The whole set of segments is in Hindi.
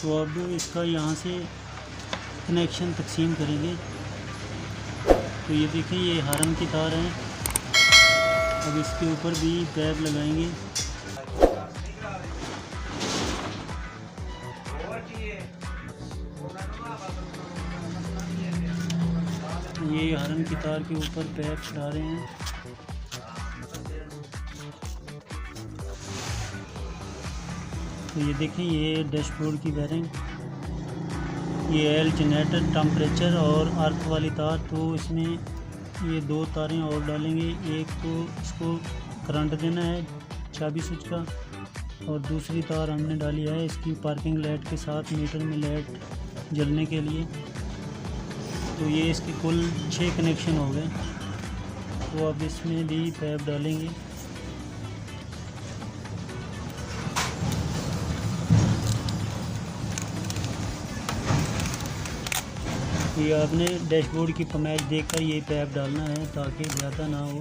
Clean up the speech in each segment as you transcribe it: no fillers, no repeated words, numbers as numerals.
तो अब इसका यहाँ से कनेक्शन तकसीम करेंगे। तो ये देखें, ये हारन की तार है। अब इसके ऊपर भी पैप लगाएंगे। ये हारन की तार के ऊपर पैप चढ़ा रहे हैं। तो ये देखें, ये डैशबोर्ड की बेयरिंग, ये एल जनरेटर, टेम्परेचर और अर्थ वाली तार। तो इसमें ये 2 तारें और डालेंगे। एक तो इसको करंट देना है चाबी स्विच का, और दूसरी तार हमने डाली है इसकी पार्किंग लाइट के साथ, मीटर में लाइट जलने के लिए। तो ये इसके कुल 6 कनेक्शन हो गए। तो अब इसमें भी पैप डालेंगे। ये आपने डैशबोर्ड की फरमाइश देखकर ये पैप डालना है ताकि ज़्यादा ना हो।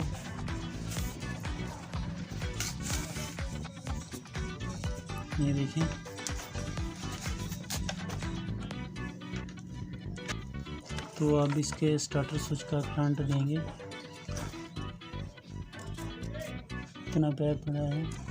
ये देखें, तो अब इसके स्टार्टर स्विच का करंट देंगे। इतना पैप पड़ा है।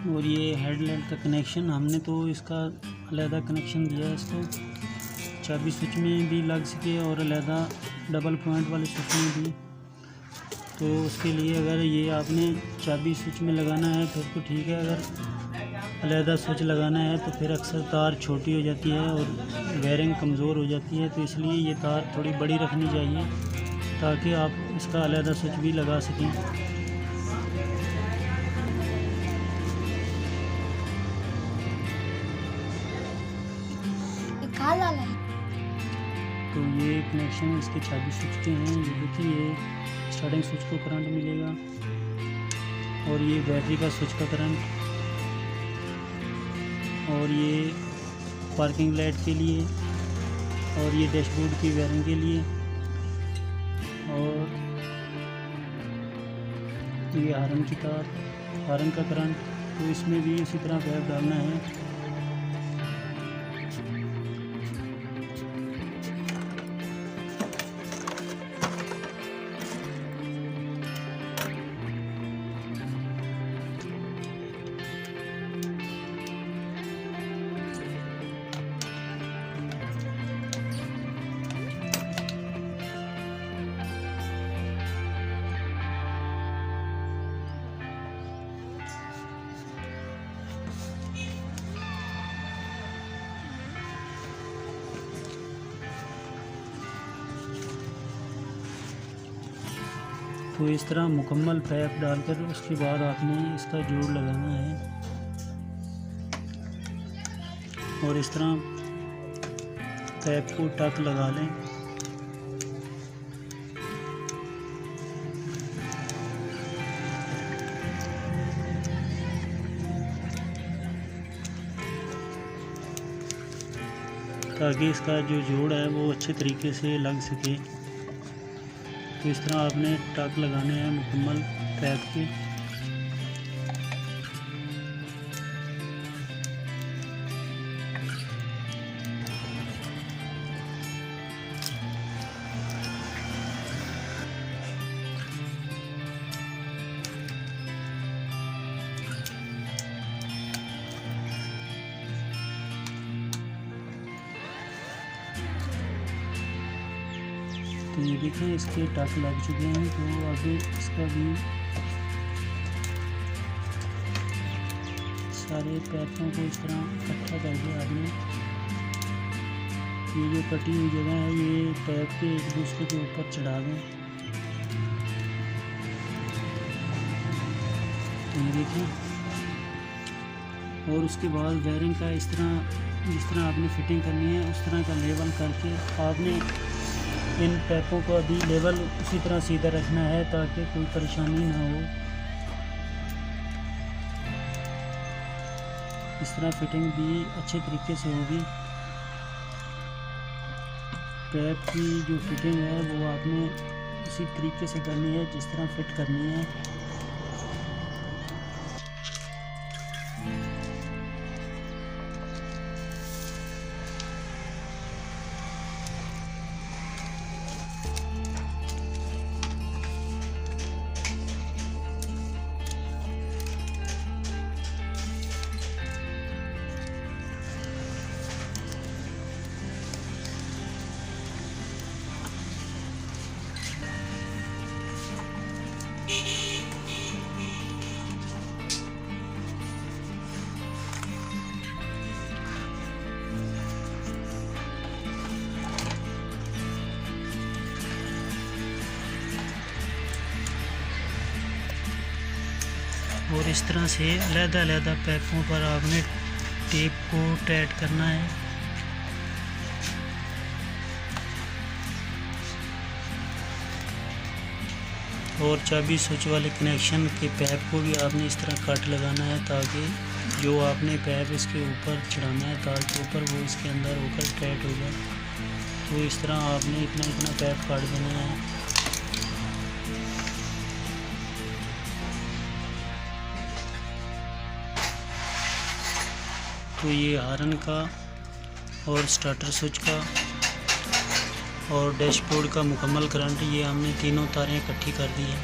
और ये हेडलाइट का कनेक्शन हमने तो इसका अलहदा कनेक्शन दिया है। इसको चाबी स्विच में भी लग सके और अलहदा डबल पॉइंट वाले स्विच में भी। तो उसके लिए अगर ये आपने चाबी स्विच में लगाना है फिर तो ठीक है, अगर अलहदा स्विच लगाना है तो फिर अक्सर तार छोटी हो जाती है और वायरिंग कमज़ोर हो जाती है। तो इसलिए ये तार थोड़ी बड़ी रखनी चाहिए ताकि आप इसका अलहदा स्विच भी लगा सकें। तो ये कनेक्शन इसके चाबी स्विच के हैं। ये देखिए, ये स्टार्टिंग स्विच को करंट मिलेगा और ये बैटरी का स्विच का करंट, और ये पार्किंग लाइट के लिए, और ये डैशबोर्ड की वायरिंग के लिए, और ये हारन की तार, हारन का करंट। तो इसमें भी इसी तरह पैप डालना है। तो इस तरह मुकम्मल पैप डालकर उसके बाद आपने इसका जोड़ लगाना है। और इस तरह पैप को टक लगा लें। ताकि इसका जो जोड़ है वो अच्छे तरीके से लग सके। तो इस तरह आपने टक लगाने हैं मुकम्मल पैप के। तो ये देखें, इसके टक लग चुके हैं। तो आगे इसका भी सारे पैपों को इस तरह इकट्ठा करके आपने ये जो कटी हुई जगह है ये पैप के एक दूसरे के ऊपर चढ़ा दें। तो ये देखिए, और उसके बाद वायरिंग का इस तरह जिस तरह आपने फिटिंग करनी है उस तरह का लेवल करके आपने इन पैपों को अभी लेवल उसी तरह सीधा रखना है ताकि कोई परेशानी ना हो। इस तरह फिटिंग भी अच्छे तरीके से होगी। पैप की जो फिटिंग है वो आपने उसी तरीके से करनी है जिस तरह फिट करनी है। और इस तरह से अलग-अलग पैपों पर आपने टेप को टाइट करना है। और चाबी स्विच वाले कनेक्शन के पैप को भी आपने इस तरह कट लगाना है ताकि जो आपने पैप इसके ऊपर चढ़ाना है तार के ऊपर वो इसके अंदर होकर टाइट हो जाए। तो इस तरह आपने इतना पैप काट देना है। तो ये हारन का और स्टार्टर स्विच का और डैशबोर्ड का मुकम्मल करंट ये हमने तीनों तारें इकट्ठी कर दी हैं।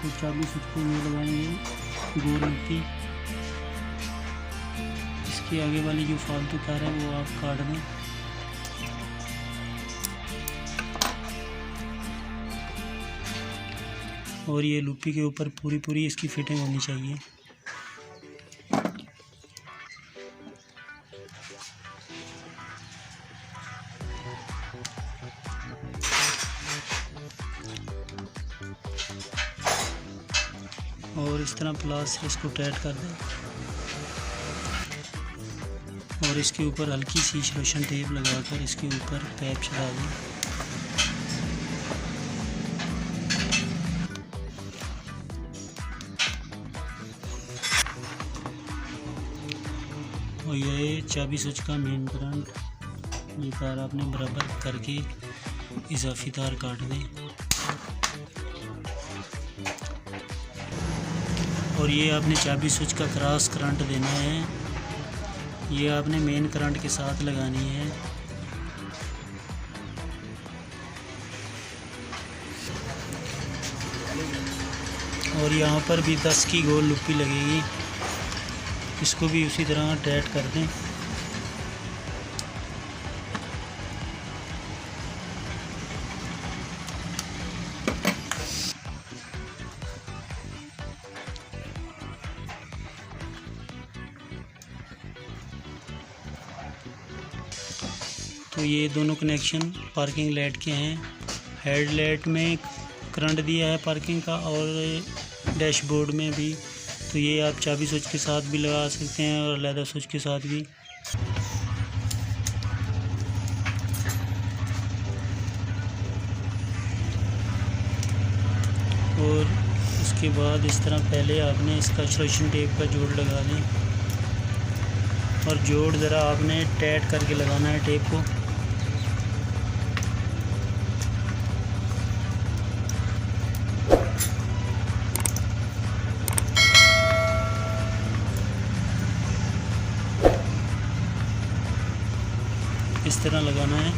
तो चाबी स्विच को ये लगाएंगे गोल की। इसके आगे वाली जो फालतू तार है वो आप काट दें। और ये लूपी के ऊपर पूरी इसकी फिटिंग होनी चाहिए। और इस तरह प्लास से इसको टाइट कर दें और इसके ऊपर हल्की सी रोशन टेप लगाकर इसके ऊपर पैप चढ़ा दें। और ये चाबी स्विच का मेन करंट ये तार आपने बराबर करके इजाफी तार काट दें। और ये आपने चाबी स्विच का क्रॉस करंट देना है। ये आपने मेन करंट के साथ लगानी है। और यहाँ पर भी 10 की गोल लुप्पी लगेगी। इसको भी उसी तरह टाइट कर दें। तो ये दोनों कनेक्शन पार्किंग लाइट के हैं। हेडलाइट में करंट दिया है पार्किंग का और डैशबोर्ड में भी। तो ये आप चाबी स्विच के साथ भी लगा सकते हैं और अलग स्विच के साथ भी। और उसके बाद इस तरह पहले आपने इसका रोशन टेप का जोड़ लगा दें और जोड़ ज़रा आपने टाइट करके लगाना है टेप को। इस तरह लगाना है।